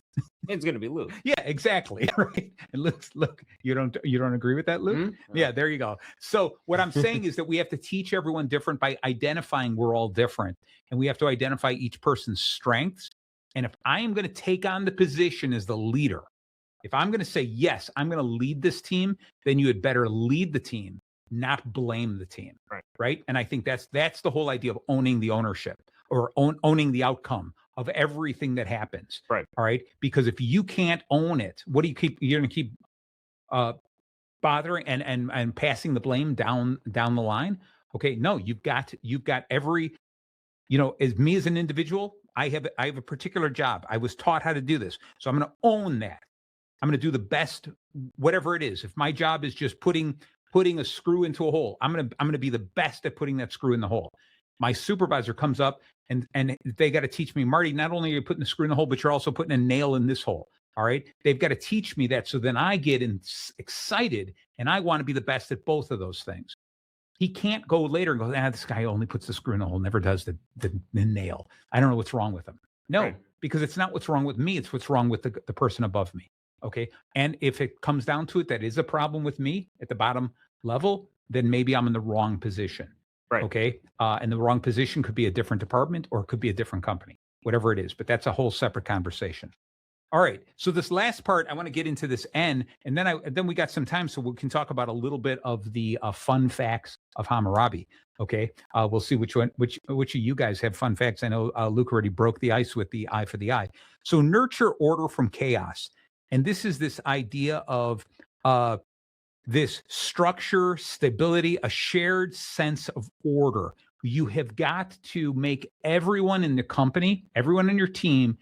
It's going to be Luke. Yeah, exactly. Right. And look, you don't agree with that, Luke? Mm-hmm. Yeah, there you go. So what I'm saying is that we have to teach everyone different by identifying we're all different, and we have to identify each person's strengths. And if I am going to take on the position as the leader, if I'm going to say, yes, I'm going to lead this team, then you had better lead the team, not blame the team. Right. And I think that's the whole idea of owning the ownership, or owning the outcome of everything that happens. Right. All right. Because if you can't own it, what do you're going to keep bothering and passing the blame down the line? Okay. No, you've got every, as me as an individual, I have a particular job. I was taught how to do this. So I'm going to own that. I'm going to do the best, whatever it is. If my job is just putting a screw into a hole, I'm going to be the best at putting that screw in the hole. My supervisor comes up and they got to teach me, Marty, not only are you putting the screw in the hole, but you're also putting a nail in this hole. All right. They've got to teach me that. So then I get excited and I want to be the best at both of those things. He can't go later and go, this guy only puts the screw in the hole, never does the nail. I don't know what's wrong with him. No, right. Because it's not what's wrong with me. It's what's wrong with the person above me. Okay. And if it comes down to it, that is a problem with me at the bottom level, then maybe I'm in the wrong position. Right. Okay. And the wrong position could be a different department or it could be a different company, whatever it is. But that's a whole separate conversation. All right. So this last part, I want to get into this N, and then we got some time, so we can talk about a little bit of the fun facts of Hammurabi. Okay. We'll see which of you guys have fun facts. I know Luke already broke the ice with the eye for the eye. So nurture order from chaos. And this is this idea of this structure, stability, a shared sense of order. You have got to make everyone in the company, everyone in your team,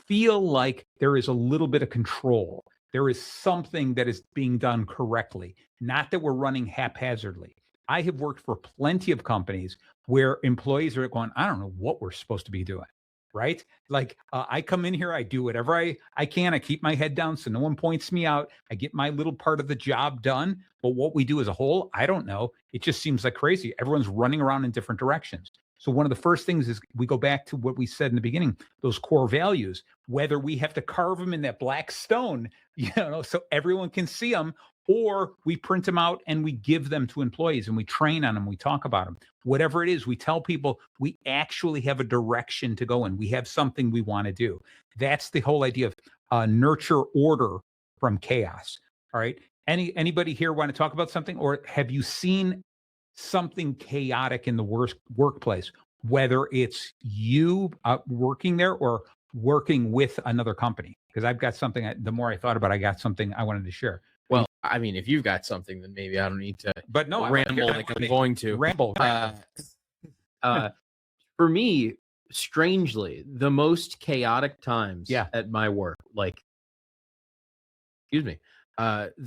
feel like there is a little bit of control. There is something that is being done correctly, not that we're running haphazardly. I have worked for plenty of companies where employees are going, I don't know what we're supposed to be doing. Right? Like I come in here, I do whatever I can. I keep my head down so no one points me out. I get my little part of the job done. But what we do as a whole, I don't know. It just seems like crazy. Everyone's running around in different directions. So one of the first things is we go back to what we said in the beginning, those core values, whether we have to carve them in that black stone, so everyone can see them, or we print them out and we give them to employees and we train on them. We talk about them. Whatever it is, we tell people we actually have a direction to go in. We have something we want to do. That's the whole idea of nurture order from chaos. All right. Anybody here want to talk about something, or have you seen something chaotic in the workplace, whether it's you working there or working with another company? Because I've got something, the more I thought about it, I got something I wanted to share. Well, I mean, if you've got something, then maybe I don't need to ramble like I'm going to. Ramble. For me, strangely, the most chaotic times at my work, the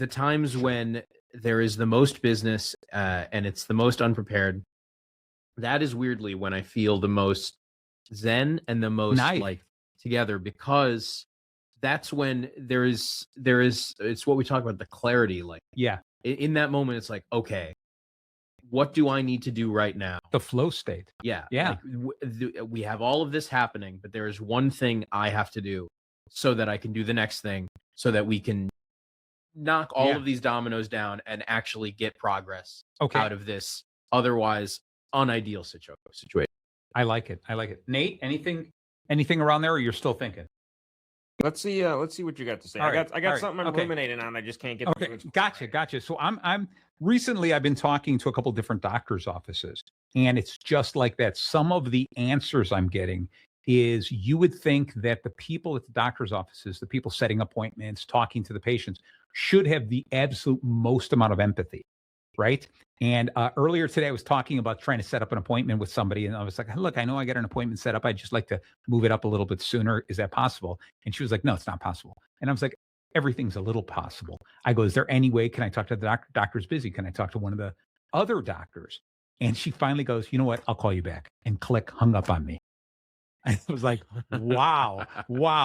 times when there is the most business and it's the most unprepared, that is weirdly when I feel the most zen and the most together, because that's when there is it's what we talk about, the clarity. In that moment, it's like, okay, what do I need to do right now? The flow state. Yeah. Yeah. Like, we have all of this happening, but there is one thing I have to do so that I can do the next thing, so that we can knock all of these dominoes down and actually get progress out of this otherwise unideal situation. I like it. Nate, anything around there, or you're still thinking? Let's see what you got to say. I got something I'm ruminating on. I just can't get Okay, gotcha. So I'm recently I've been talking to a couple different doctors' offices, and it's just like that. Some of the answers I'm getting is, you would think that the people at the doctor's offices, the people setting appointments, talking to the patients, should have the absolute most amount of empathy, right? And earlier today, I was talking about trying to set up an appointment with somebody, and I was like, look, I know I got an appointment set up. I'd just like to move it up a little bit sooner. Is that possible? And she was like, no, it's not possible. And I was like, everything's a little possible. I go, is there any way, can I talk to the doctor? Doctor's busy. Can I talk to one of the other doctors? And she finally goes, you know what? I'll call you back. And click, hung up on me. I was like, wow.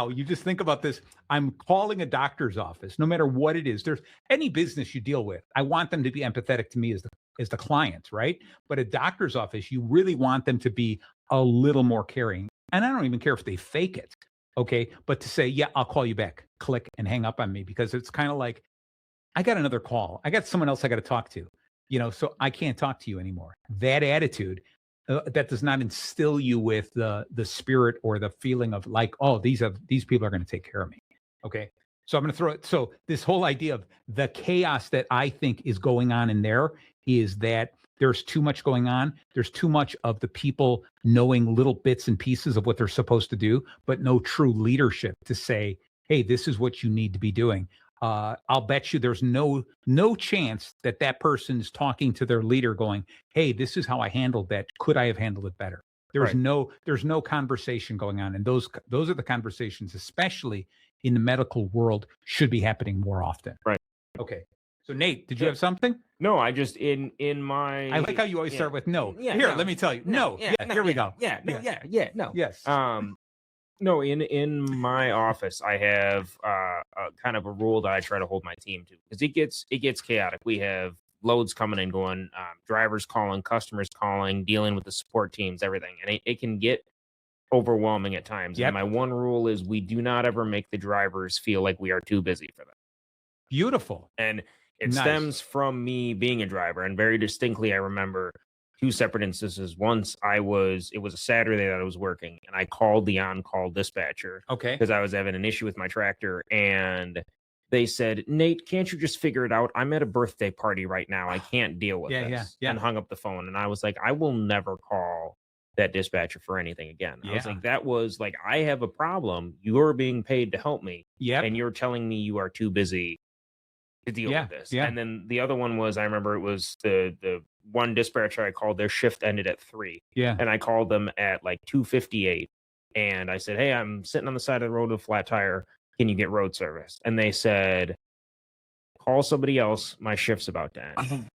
You just think about this. I'm calling a doctor's office, no matter what it is. There's any business you deal with, I want them to be empathetic to me as the client, right? But a doctor's office, you really want them to be a little more caring. And I don't even care if they fake it, okay? But to say, yeah, I'll call you back, click, and hang up on me, because it's kind of like, I got another call. I got someone else I got to talk to, so I can't talk to you anymore. That attitude, that does not instill you with the spirit or the feeling of like, oh, these people are going to take care of me. Okay. So I'm going to throw it. So this whole idea of the chaos that I think is going on in there is that there's too much going on. There's too much of the people knowing little bits and pieces of what they're supposed to do, but no true leadership to say, hey, this is what you need to be doing. I'll bet you there's no chance that person's talking to their leader going, hey, this is how I handled that. Could I have handled it better? There's no conversation going on. And those are the conversations, especially in the medical world, should be happening more often. Right. Okay. So Nate, did you have something? No, I just in my. I like how you always start with no. Yeah, here, no. let me tell you. No. Here we go. No. Yes. No, in my office, I have kind of a rule that I try to hold my team to, because it gets chaotic. We have loads coming and going, drivers calling, customers calling, dealing with the support teams, everything, and it can get overwhelming at times. Yep. And my one rule is, we do not ever make the drivers feel like we are too busy for them. Beautiful. And it stems from me being a driver, and very distinctly, I remember two separate instances. Once it was a Saturday that I was working, and I called the on-call dispatcher. Okay. Because I was having an issue with my tractor, and they said, Nate, can't you just figure it out? I'm at a birthday party right now. I can't deal with this. Yeah. And hung up the phone. And I was like, I will never call that dispatcher for anything again. I was like, that was like, I have a problem. You're being paid to help me. Yeah. And you're telling me you are too busy to deal with this. Yeah. And then the other one was, I remember it was the one dispatcher I called, their shift ended at 3. Yeah. And I called them at like 2:58. And I said, hey, I'm sitting on the side of the road with a flat tire. Can you get road service? And they said, call somebody else. My shift's about to end.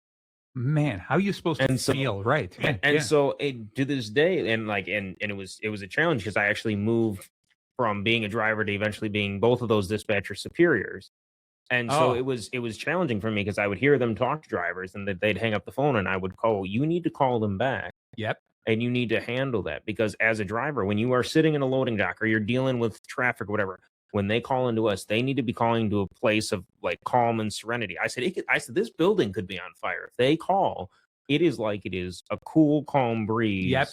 Man, how are you supposed to feel? Right. So to this day, and it was a challenge, because I actually moved from being a driver to eventually being both of those dispatcher superiors. And so it was challenging for me, because I would hear them talk to drivers, and they'd hang up the phone, and I would call, you need to call them back. Yep. And you need to handle that, because as a driver, when you are sitting in a loading dock or you're dealing with traffic or whatever, when they call into us, they need to be calling to a place of like calm and serenity. I said, this building could be on fire. If they call, it is like it is a cool, calm breeze. Yep.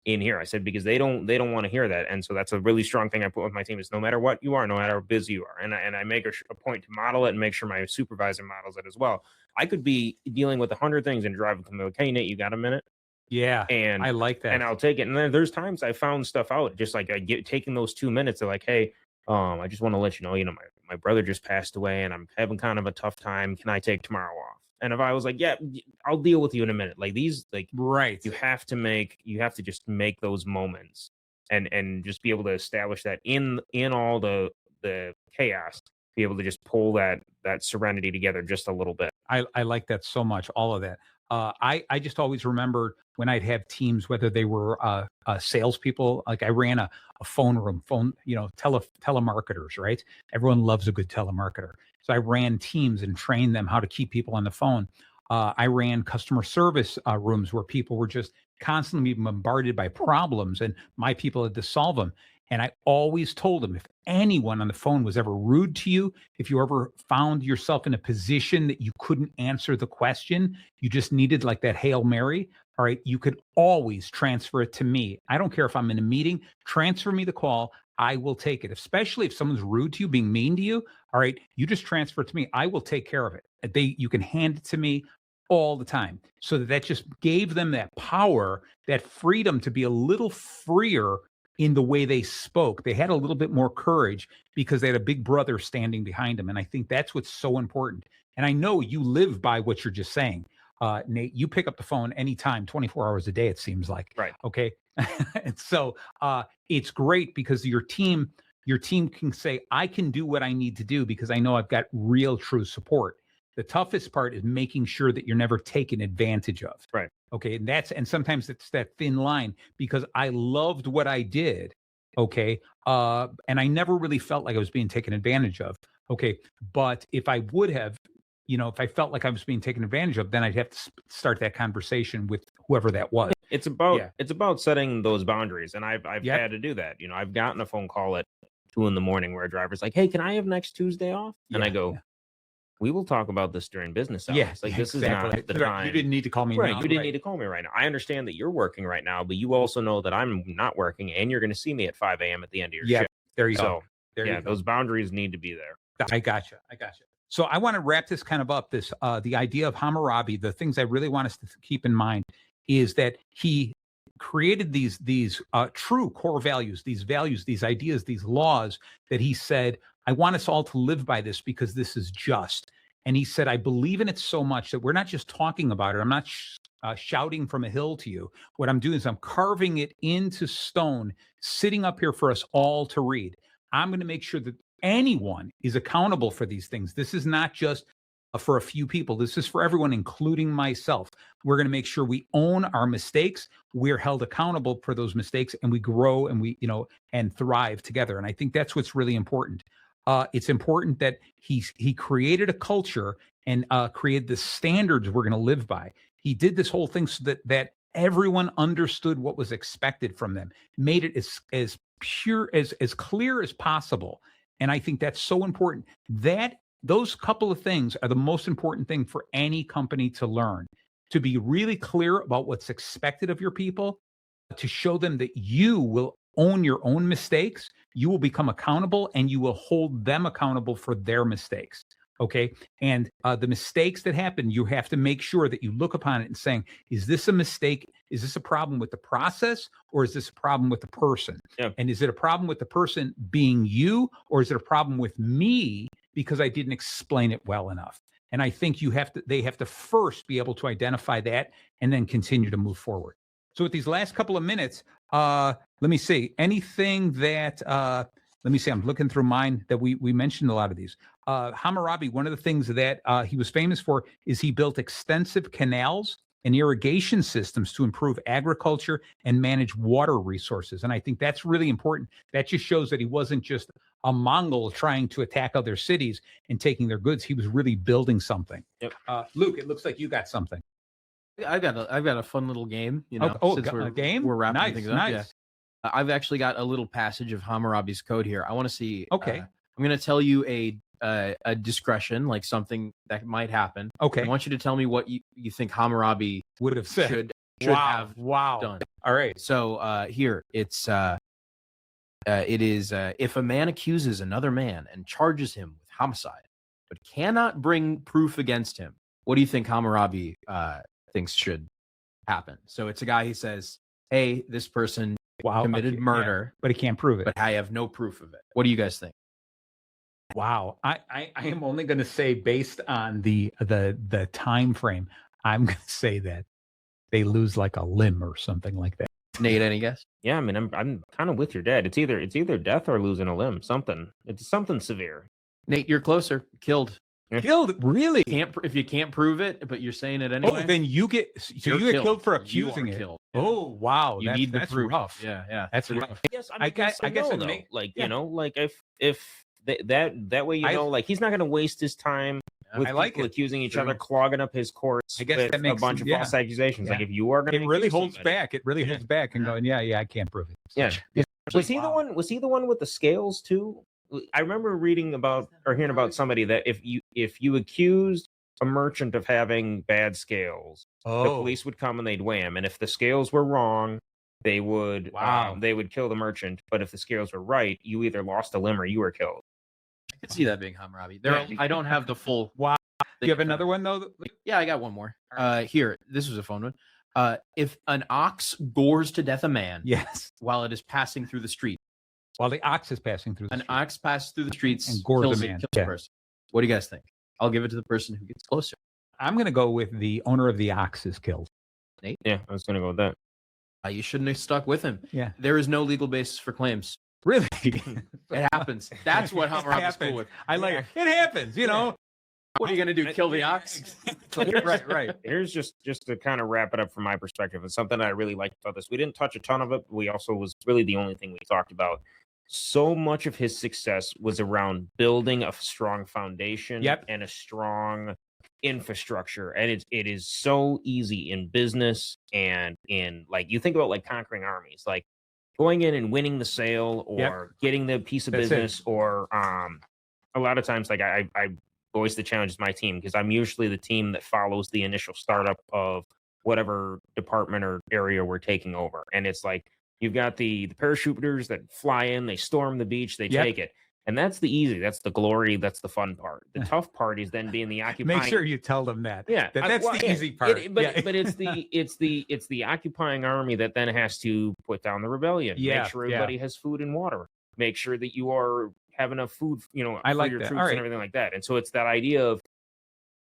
In here. I said, because they don't want to hear that. And so that's a really strong thing I put with my team, is no matter what you are, no matter how busy you are. And I make a point to model it, and make sure my supervisor models it as well. I could be dealing with 100 things and driving to me, okay, Nate, you got a minute? Yeah. And I like that. And I'll take it. And then there's times I found stuff out, just like taking those 2 minutes. They're like, hey, I just want to let you know, my brother just passed away, and I'm having kind of a tough time. Can I take tomorrow off? And if I was like, yeah, I'll deal with you in a minute. Like these, like, right. You have to just make those moments and just be able to establish that in all the chaos, be able to just pull that serenity together just a little bit. I like that so much. All of that. I just always remember when I'd have teams, whether they were salespeople, like I ran a phone room, telemarketers, right? Everyone loves a good telemarketer. So I ran teams and trained them how to keep people on the phone. I ran customer service rooms where people were just constantly bombarded by problems, and my people had to solve them. And I always told them, if anyone on the phone was ever rude to you, if you ever found yourself in a position that you couldn't answer the question, you just needed like that Hail Mary, all right, you could always transfer it to me. I don't care if I'm in a meeting, transfer me the call. I will take it, especially if someone's rude to you, being mean to you. All right, you just transfer it to me. I will take care of it. You can hand it to me all the time. So that just gave them that power, that freedom to be a little freer in the way they spoke. They had a little bit more courage because they had a big brother standing behind them. And I think that's what's so important. And I know you live by what you're just saying. Nate, you pick up the phone anytime, 24 hours a day, it seems like. Right. Okay. And so it's great because your team can say, I can do what I need to do because I know I've got real, true support. The toughest part is making sure that you're never taken advantage of. Right. Okay. And sometimes it's that thin line because I loved what I did. Okay. And I never really felt like I was being taken advantage of. Okay. But if I would have, if I felt like I was being taken advantage of, then I'd have to start that conversation with whoever that was. It's about setting those boundaries. And I've had to do that. I've gotten a phone call at 2 a.m. where a driver's like, hey, can I have next Tuesday off? And I go, we will talk about this during business hours. Yes, this is not the time. You didn't need to call me. Right. Now. You didn't need to call me right now. I understand that you're working right now, but you also know that I'm not working and you're going to see me at 5 a.m. at the end of your shift. There you go. Those boundaries need to be there. I gotcha. So I want to wrap this kind of up. This the idea of Hammurabi. The things I really want us to keep in mind is that he created these true core values, these ideas, these laws that he said, I want us all to live by this because this is just. And he said, I believe in it so much that we're not just talking about it. I'm not shouting from a hill to you. What I'm doing is I'm carving it into stone, sitting up here for us all to read. I'm going to make sure that anyone is accountable for these things. This is not just for a few people. This is for everyone, including myself. We're going to make sure we own our mistakes. We're held accountable for those mistakes, and we grow and we, and thrive together. And I think that's what's really important. It's important that he created a culture and created the standards we're going to live by. He did this whole thing so that everyone understood what was expected from them, made it as pure, as clear as possible. And I think that's so important. Those couple of things are the most important thing for any company to learn, to be really clear about what's expected of your people, to show them that you will own your own mistakes, you will become accountable, and you will hold them accountable for their mistakes. Okay. And the mistakes that happen, you have to make sure that you look upon it and saying, is this a mistake? Is this a problem with the process, or is this a problem with the person? Yeah. And is it a problem with the person being you, or is it a problem with me because I didn't explain it well enough? And I think they have to first be able to identify that and then continue to move forward. So with these last couple of minutes, let me see. Anything that, let me see, I'm looking through mine that we mentioned a lot of these. Hammurabi, one of the things that he was famous for is he built extensive canals and irrigation systems to improve agriculture and manage water resources. And I think that's really important. That just shows that he wasn't just a Mongol trying to attack other cities and taking their goods. He was really building something. Yep. Luke, it looks like you got something. I've got a fun little game. Since a game? We're wrapping things up. Nice. Yeah. I've actually got a little passage of Hammurabi's code here. I want to see. Okay. I'm going to tell you a discretion, like something that might happen. Okay. I want you to tell me what you think Hammurabi would have said. Should have done. All right. So here it is if a man accuses another man and charges him with homicide, but cannot bring proof against him, what do you think Hammurabi thinks should happen? So it's a guy who says, hey, this person committed murder, but he can't prove it. But I have no proof of it. What do you guys think? Wow. I am only going to say, based on the time frame, I'm going to say that they lose like a limb or something like that. Nate, any guess? Yeah, I mean, I'm kind of with your dad. It's either death or losing a limb. It's something severe. Nate, you're closer. Killed. Killed? Really? If you can't prove it, but you're saying it anyway. Oh, then you get killed for accusing it. Killed. Oh, wow. You need the proof. Rough. Yeah. That's rough. I guess like if that way, like he's not going to waste his time with I like people it. accusing each True. other, clogging up his courts I guess with that makes a bunch of false accusations. Yeah. Like if you are going to, It really holds back. It really holds back and going, I can't prove it. Yeah. Was he the one? Was he the one with the scales too? I remember reading about or hearing about somebody that if you accused a merchant of having bad scales, the police would come and they'd weigh him, and if the scales were wrong, they would kill the merchant. But if the scales were right, you either lost a limb or you were killed. I could see that being Hammurabi. I don't have the full. Wow. Do you have another one though? Yeah, I got one more. Here, this was a fun one. If an ox gores to death a man, yes, while it is passing through the street, while the ox is passing through the street. Ox passes through the streets and gores kills a man. kills a person. What do you guys think? I'll give it to the person who gets closer. I'm going to go with the owner of the ox is killed. Nate? Yeah, I was going to go with that. You shouldn't have stuck with him. Yeah. There is no legal basis for claims. Really? It happens. That's what Hammurabi's cool with. I like it. It happens, you know. What are you going to do? Kill the ox? Right. Here's just to kind of wrap it up from my perspective, and something I really liked about this. We didn't touch a ton of it. But we also was really the only thing we talked about. So much of his success was around building a strong foundation and a strong infrastructure. And it is so easy in business and in like you think about like conquering armies, like going in and winning the sale or getting the piece of business or a lot of times like I always the challenge is my team because I'm usually the team that follows the initial startup of whatever department or area we're taking over. And it's like you've got the parachuters that fly in, they storm the beach, they take it. And that's the easy, that's the glory, that's the fun part. The tough part is then being the occupying. Make sure you tell them that. Yeah, that's the easy part. But it's the occupying army that then has to put down the rebellion. Make sure everybody has food and water. Make sure that you have enough food, I for like your that. troops and everything like that. And so it's that idea of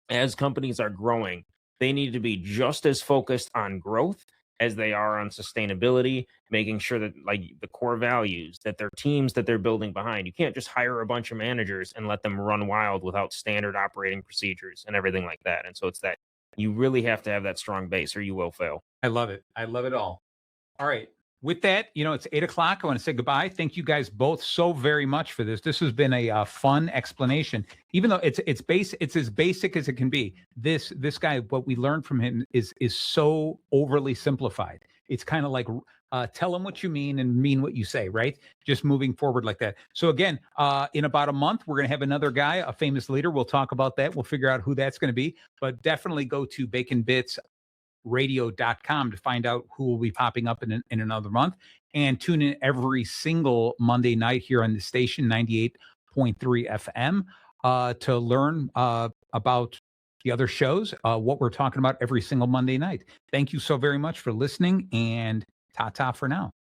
as companies are growing, they need to be just as focused on growth as they are on sustainability, making sure that like the core values that their teams that they're building behind, you can't just hire a bunch of managers and let them run wild without standard operating procedures and everything like that. And so it's that you really have to have that strong base or you will fail. I love it. I love it all. All right. With that, it's 8:00. I want to say goodbye. Thank you guys both so very much for this. This has been a fun explanation, even though it's as basic as it can be. This guy, what we learned from him is so overly simplified. It's kind of like tell him what you mean and mean what you say, right? Just moving forward like that. So again, in about a month, we're going to have another guy, a famous leader. We'll talk about that. We'll figure out who that's going to be. But definitely go to baconbitsradio.com to find out who will be popping up in another month, and tune in every single Monday night here on the station 98.3 FM to learn about the other shows, what we're talking about every single Monday night. Thank you so very much for listening, and ta-ta for now.